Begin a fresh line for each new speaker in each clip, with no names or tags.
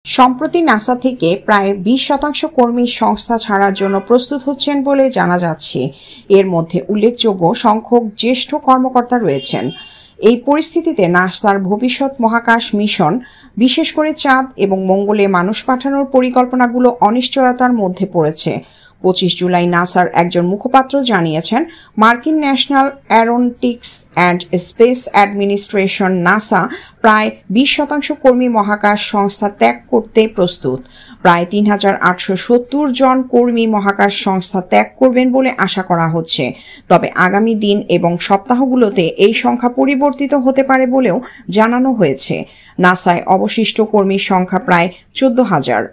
সম্প্রতি নাসা থেকে প্রায় 20% কর্মী সংস্থা ছাড়ার জন্য প্রস্তুত হচ্ছেন বলে জানা যাচ্ছে। এর মধ্যে উল্লেখযোগ্য সংখ্যক জ্যেষ্ঠ কর্মকর্তা রয়েছেন। এই পরিস্থিতিতে নাসার ভবিষ্যৎ মহাকাশ মিশন, বিশেষ করে চাঁদ এবং মঙ্গলে মানুষ পাঠানোর পরিকল্পনাগুলো অনিশ্চয়তার মধ্যে পড়েছে। 25 জুলাই নাসার একজন মুখপাত্র জানিয়েছেন, মার্কিন national Aeronautics and space administration NASA প্রায় 20% কর্মী মহাকাশ সংস্থা ত্যাগ করতে প্রস্তুত। প্রায় 3870 জন কর্মী মহাকাশ সংস্থা ত্যাগ করবেন বলে আশা করা হচ্ছে। তবে আগামী দিন এবং সপ্তাহগুলোতে এই সংখ্যা পরিবর্তিত হতে পারে বলেও জানানো হয়েছে। নাসায় অবশিষ্ট কর্মীর সংখ্যা প্রায় 14,000।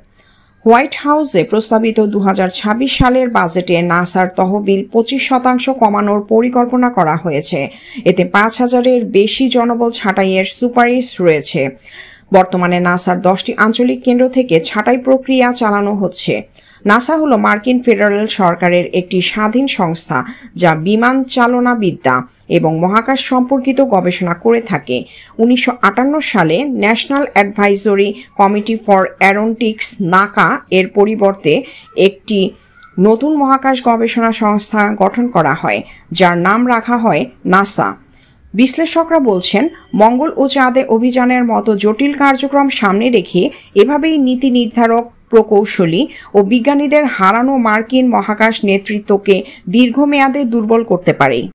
হোয়াইট হাউসে প্রস্তাবিত 2026 সালের বাজেটে নাসার তহবিল 25% কমানোর পরিকল্পনা করা হয়েছে। এতে 5,000-এর বেশি জনবল ছাঁটাইয়ের সুপারিশ রয়েছে। বর্তমানে নাসার 10টি আঞ্চলিক কেন্দ্র থেকে ছাঁটাই প্রক্রিয়া চালানো হচ্ছে। নাসা হলো মার্কিন ফেডারেল সরকারের একটি স্বাধীন সংস্থা যা বিমান চালনাবিদ্যা এবং মহাকাশ সম্পর্কিত গবেষণা করে থাকে। 1958 সালে national advisory committee for Aeronautics নাকা এর পরিবর্তে একটি নতুন মহাকাশ গবেষণা সংস্থা গঠন করা হয়, যার নাম রাখা হয় নাসা। বিশ্লেষকরা বলছেন, মঙ্গল ও চাঁদে অভিযানের মতো জটিল কার্যক্রম সামনে রেখে এভাবেই নীতি নির্ধারক, প্রকৌশলী ও বিজ্ঞানীদের হারানো মার্কিন মহাকাশ নেতৃত্বকে দীর্ঘমেয়াদে দুর্বল করতে পারে।